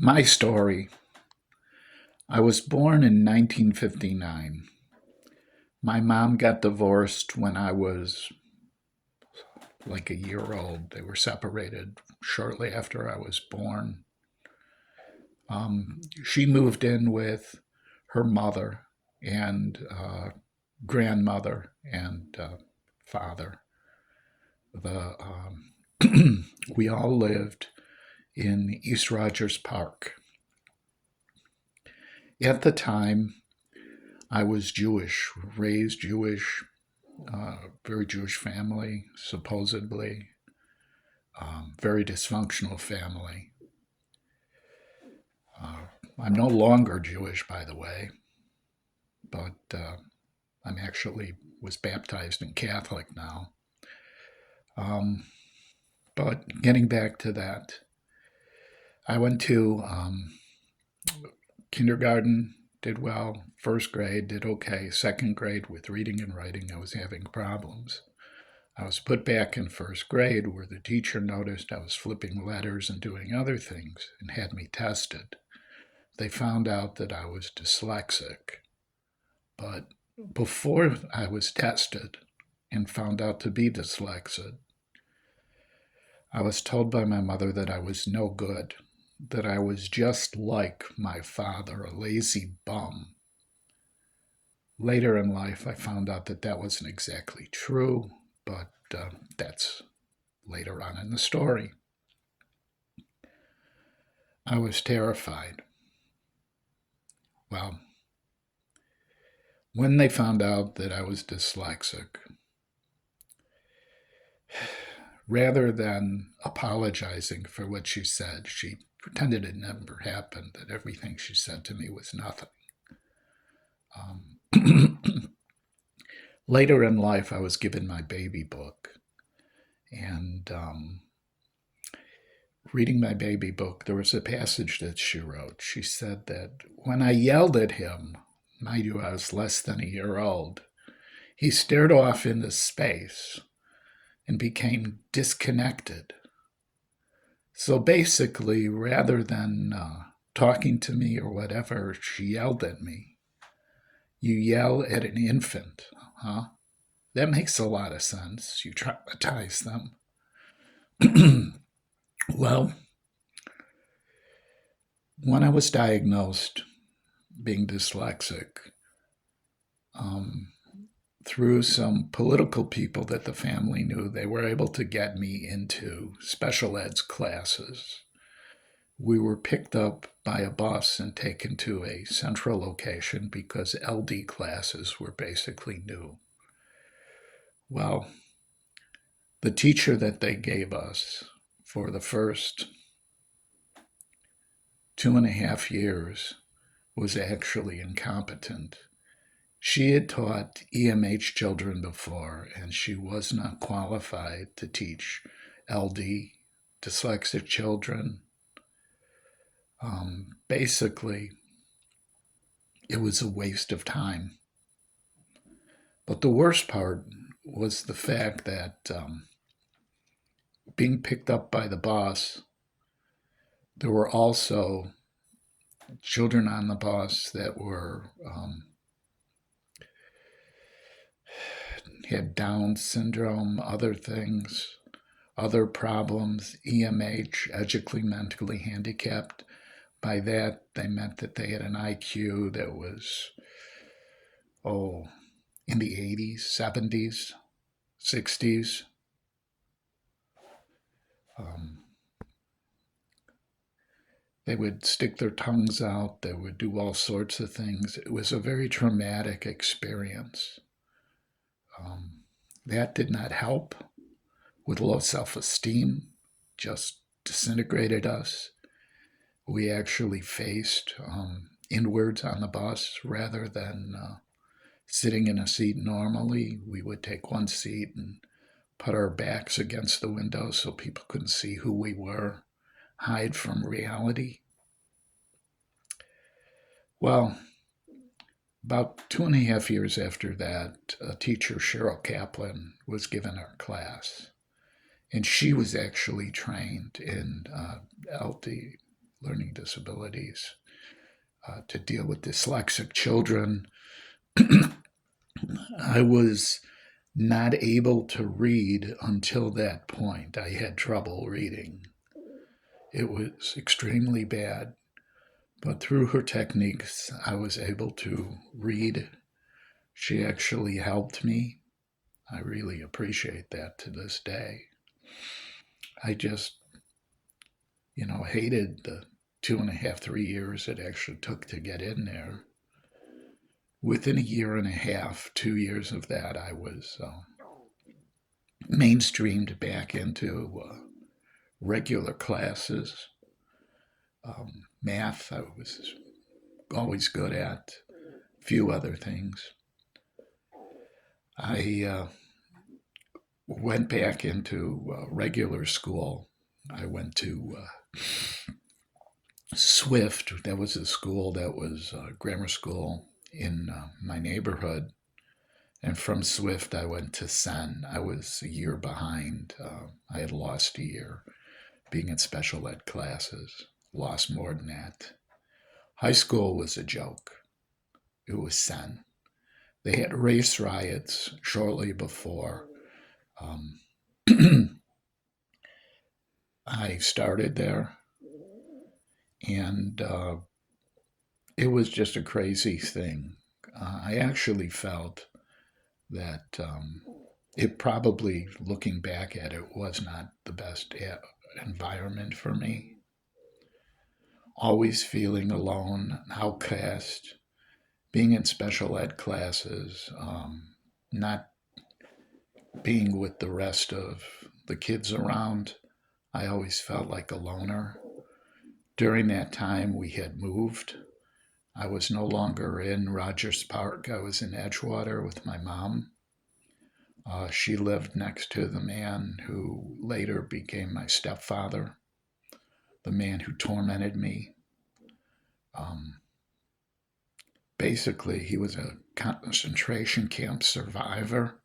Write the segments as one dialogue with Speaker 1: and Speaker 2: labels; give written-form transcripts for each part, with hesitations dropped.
Speaker 1: My story. I was born in 1959. My mom got divorced when I was like a year old. They were separated shortly after I was born. She moved in with her mother and grandmother and father. We all lived in East Rogers Park. At the time, I was Jewish, raised Jewish, very Jewish family, supposedly, very dysfunctional family. I'm no longer Jewish, by the way, but I'm actually was baptized in Catholic now. Um, but getting back to that, I went to kindergarten, did well. First grade, did okay. Second grade, with reading and writing, I was having problems. I was put back in first grade where the teacher noticed I was flipping letters and doing other things and had me tested. They found out that I was dyslexic. But before I was tested and found out to be dyslexic, I was told by my mother that I was no good, that I was just like my father, a lazy bum. Later in life, I found out that that wasn't exactly true, but that's later on in the story. I was terrified. Well, when they found out that I was dyslexic, rather than apologizing for what she said, she pretended it never happened, that everything she said to me was nothing. Later in life, I was given my baby book, and reading my baby book, there was a passage that she wrote. She said that when I yelled at him, mind you, I was less than a year old, he stared off into space and became disconnected. So basically, rather than talking to me or whatever, she yelled at me. You yell at an infant, huh? That makes a lot of sense. You traumatize them. Well, when I was diagnosed being dyslexic, um, through some political people that the family knew, they were able to get me into special eds classes. We were picked up by a bus and taken to a central location because LD classes were basically new. Well, the teacher that they gave us for the first 2.5 years was actually incompetent. She had taught EMH children before, and she was not qualified to teach LD, dyslexic children. Basically, it was a waste of time. But the worst part was the fact that being picked up by the bus, there were also children on the bus that were had Down syndrome, other things, other problems, EMH, edgically mentally handicapped. By that, they meant that they had an IQ that was, in the 80s, 70s, 60s. They would stick their tongues out. They would do all sorts of things. It was a very traumatic experience. That did not help with low self esteem, just disintegrated us. We actually faced inwards on the bus rather than sitting in a seat normally. We would take one seat and put our backs against the window so people couldn't see who we were, hide from reality. Well, about 2.5 years after that, a teacher, Cheryl Kaplan, was given our class. And she was actually trained in LD, learning disabilities, to deal with dyslexic children. I was not able to read until that point. I had trouble reading. It was extremely bad, but through her techniques, I was able to read. She actually helped me. I really appreciate that to this day. I just, hated the 2.5, 3 years it actually took to get in there. Within a year and a half, 2 years of that, I was mainstreamed back into regular classes. Math, I was always good at. A few other things. I went back into regular school. I went to Swift. That was a school that was a grammar school in my neighborhood. And from Swift, I went to Sen. I was a year behind. I had lost a year being in special ed classes, lost more than that. High school was a joke. It was Sen. They had race riots shortly before I started there. And it was just a crazy thing. I actually felt that it probably, looking back at it, was not the best environment for me. Always feeling alone, outcast, being in special ed classes, not being with the rest of the kids around. I always felt like a loner. During that time, we had moved. I was no longer in Rogers Park. I was in Edgewater with my mom. She lived next to the man who later became my stepfather, the man who tormented me. Basically, he was a concentration camp survivor.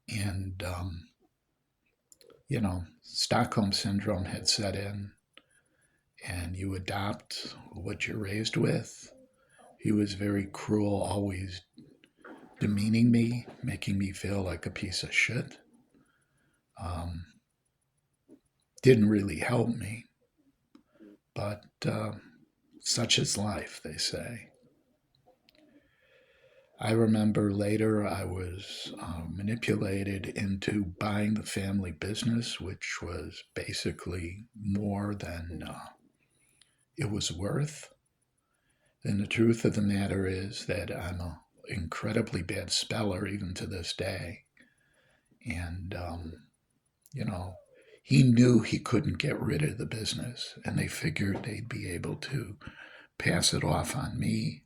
Speaker 1: And, Stockholm Syndrome had set in, and you adopt what you're raised with. He was very cruel, always demeaning me, making me feel like a piece of shit. Didn't really help me, but such is life, they say. I remember later I was manipulated into buying the family business, which was basically more than it was worth. And the truth of the matter is that I'm an incredibly bad speller even to this day. And, he knew he couldn't get rid of the business, and they figured they'd be able to pass it off on me.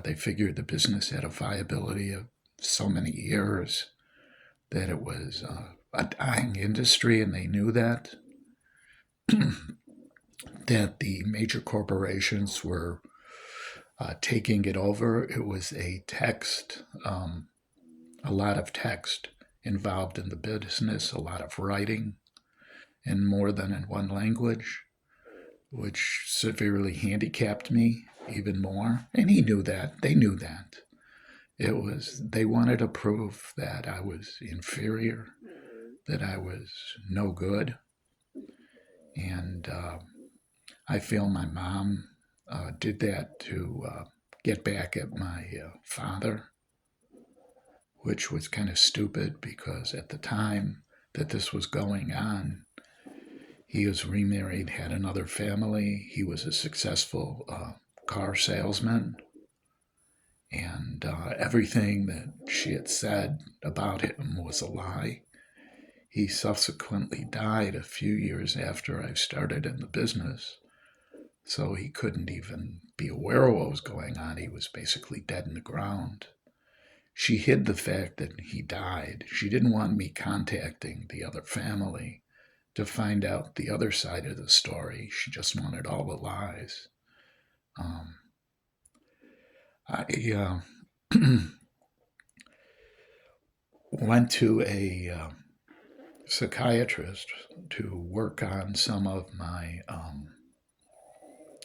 Speaker 1: They figured the business had a viability of so many years that it was a dying industry, and they knew that. That the major corporations were taking it over. It was a lot of text involved in the business, a lot of writing, and more than in one language, which severely handicapped me even more. And he knew that. They knew that. They wanted to prove that I was inferior, that I was no good. And I feel my mom did that to get back at my father, which was kind of stupid because at the time that this was going on, he was remarried, had another family. He was a successful car salesman. And everything that she had said about him was a lie. He subsequently died a few years after I started in the business. So he couldn't even be aware of what was going on. He was basically dead in the ground. She hid the fact that he died. She didn't want me contacting the other family to find out the other side of the story. She just wanted all the lies. I went to a psychiatrist to work on some of my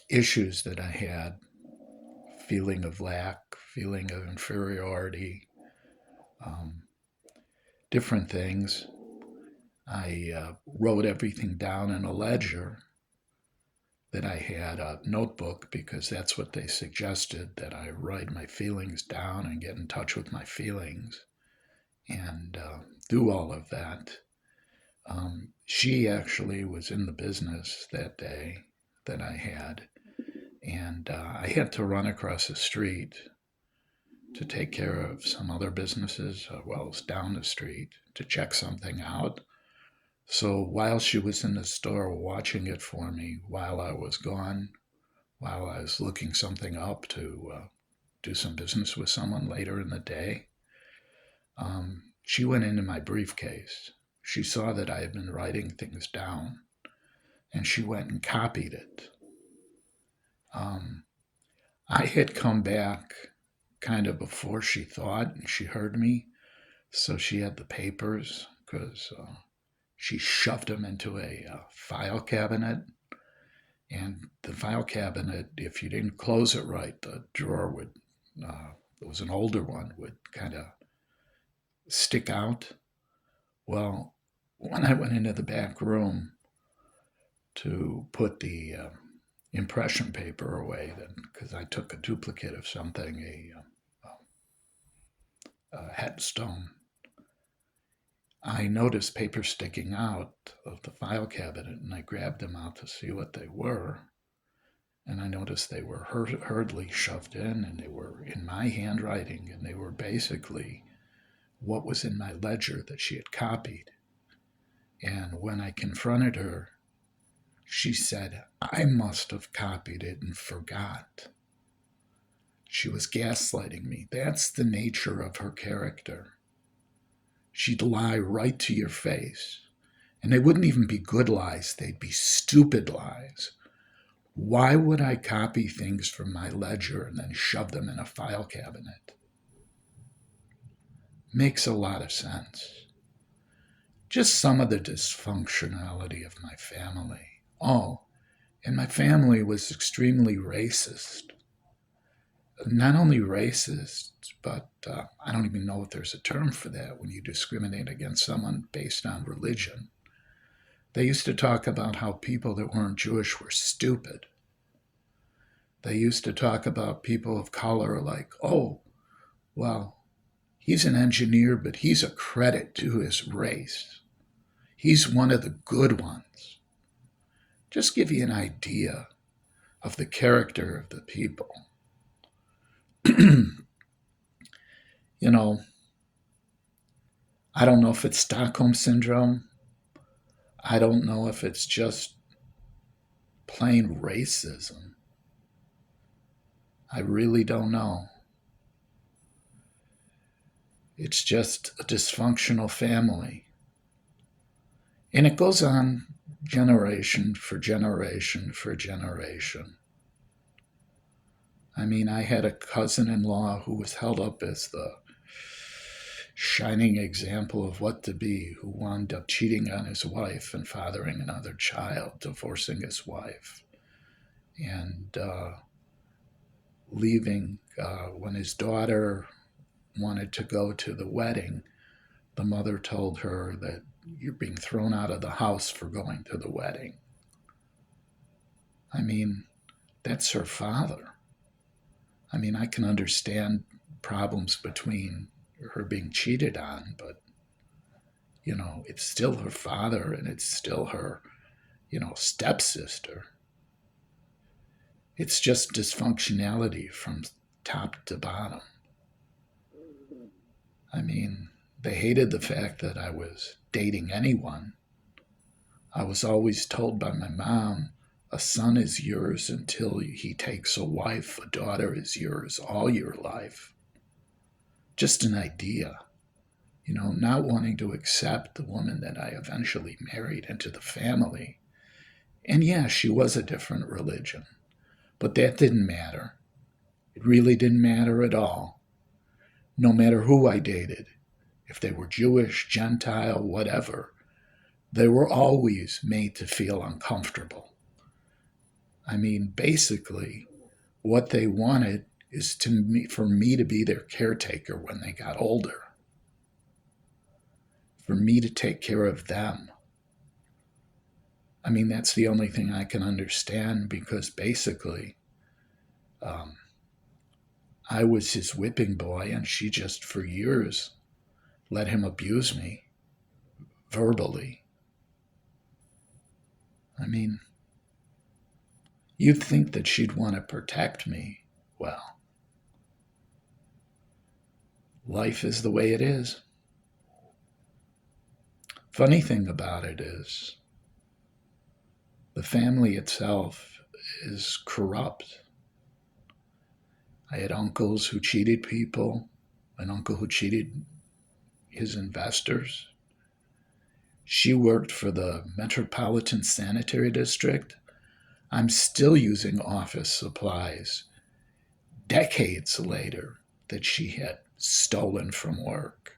Speaker 1: issues that I had, feeling of lack, feeling of inferiority, um, different things. I wrote everything down in a ledger that I had, a notebook, because that's what they suggested, that I write my feelings down and get in touch with my feelings and do all of that. She actually was in the business that day that I had, and I had to run across the street to take care of some other businesses, well as down the street, to check something out. So while she was in the store watching it for me while I was gone, while I was looking something up to do some business with someone later in the day, she went into my briefcase. She saw that I had been writing things down, and she went and copied it. I had come back kind of before she thought, and she heard me, so she had the papers, because she shoved them into a file cabinet. And the file cabinet, if you didn't close it right, the drawer would, it was an older one, would kind of stick out. Well, when I went into the back room to put the impression paper away, then, because I took a duplicate of something, a headstone, I noticed papers sticking out of the file cabinet, and I grabbed them out to see what they were. And I noticed they were hurriedly shoved in, and they were in my handwriting, and they were basically what was in my ledger that she had copied. And when I confronted her, she said, "I must have copied it and forgot." She was gaslighting me. That's the nature of her character. She'd lie right to your face. And they wouldn't even be good lies, they'd be stupid lies. Why would I copy things from my ledger and then shove them in a file cabinet? Makes a lot of sense. Just some of the dysfunctionality of my family. Oh, and my family was extremely racist. Not only racist, but I don't even know if there's a term for that when you discriminate against someone based on religion. They used to talk about how people that weren't Jewish were stupid. They used to talk about people of color like, oh, well, he's an engineer, but he's a credit to his race. He's one of the good ones. Just give you an idea of the character of the people. You know, I don't know if it's Stockholm Syndrome. I don't know if it's just plain racism. I really don't know. It's just a dysfunctional family. And it goes on generation for generation for generation. I mean, I had a cousin-in-law who was held up as the shining example of what to be, who wound up cheating on his wife and fathering another child, divorcing his wife, and leaving when his daughter wanted to go to the wedding. The mother told her that you're being thrown out of the house for going to the wedding. I mean, that's her father. I mean, I can understand problems between her being cheated on, but, you know, it's still her father and it's still her, you know, stepsister. It's just dysfunctionality from top to bottom. I mean, they hated the fact that I was dating anyone. I was always told by my mom, a son is yours until he takes a wife, a daughter is yours all your life. Just an idea. You know, not wanting to accept the woman that I eventually married into the family. And yeah, she was a different religion, but that didn't matter. It really didn't matter at all. No matter who I dated, if they were Jewish, Gentile, whatever, They were always made to feel uncomfortable. I mean, basically, what they wanted is for me to be their caretaker when they got older, for me to take care of them. I mean, that's the only thing I can understand because basically, um, I was his whipping boy, and she just for years let him abuse me verbally. I mean, you'd think that she'd want to protect me. Well, life is the way it is. Funny thing about it is, the family itself is corrupt. I had uncles who cheated people, an uncle who cheated his investors. She worked for the Metropolitan Sanitary District. I'm still using office supplies decades later that she had stolen from work.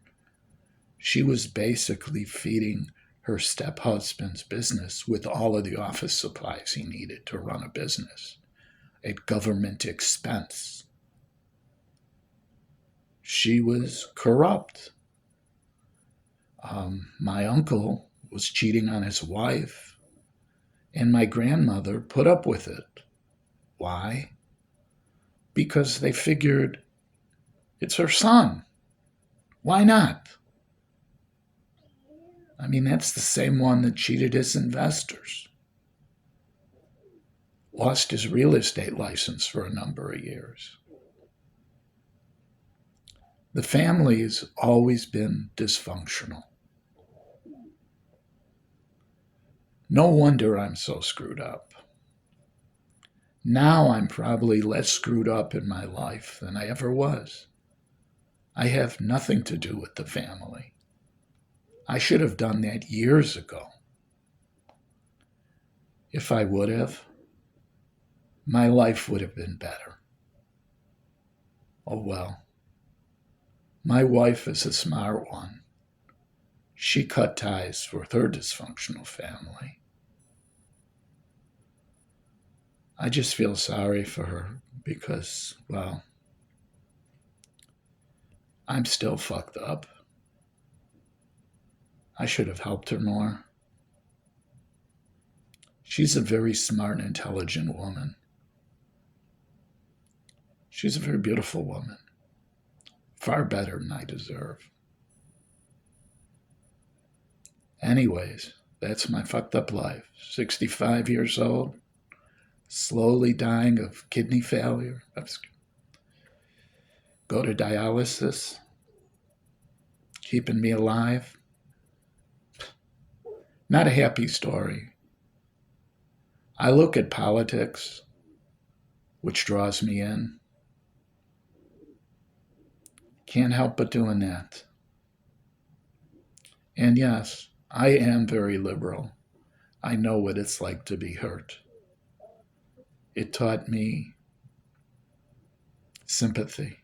Speaker 1: She was basically feeding her step-husband's business with all of the office supplies he needed to run a business at government expense. She was corrupt. My uncle was cheating on his wife, and my grandmother put up with it. Why? Because they figured it's her son. Why not? I mean, that's the same one that cheated his investors, lost his real estate license for a number of years. The family's always been dysfunctional. No wonder I'm so screwed up. Now I'm probably less screwed up in my life than I ever was. I have nothing to do with the family. I should have done that years ago. If I would have, my life would have been better. Oh well. My wife is a smart one. She cut ties with her dysfunctional family. I just feel sorry for her because, well, I'm still fucked up. I should have helped her more. She's a very smart and intelligent woman. She's a very beautiful woman. Far better than I deserve. Anyways, that's my fucked up life. 65 years old, slowly dying of kidney failure. Go to dialysis, keeping me alive. Not a happy story. I look at politics, which draws me in. Can't help but doing that. And yes, I am very liberal. I know what it's like to be hurt. It taught me sympathy.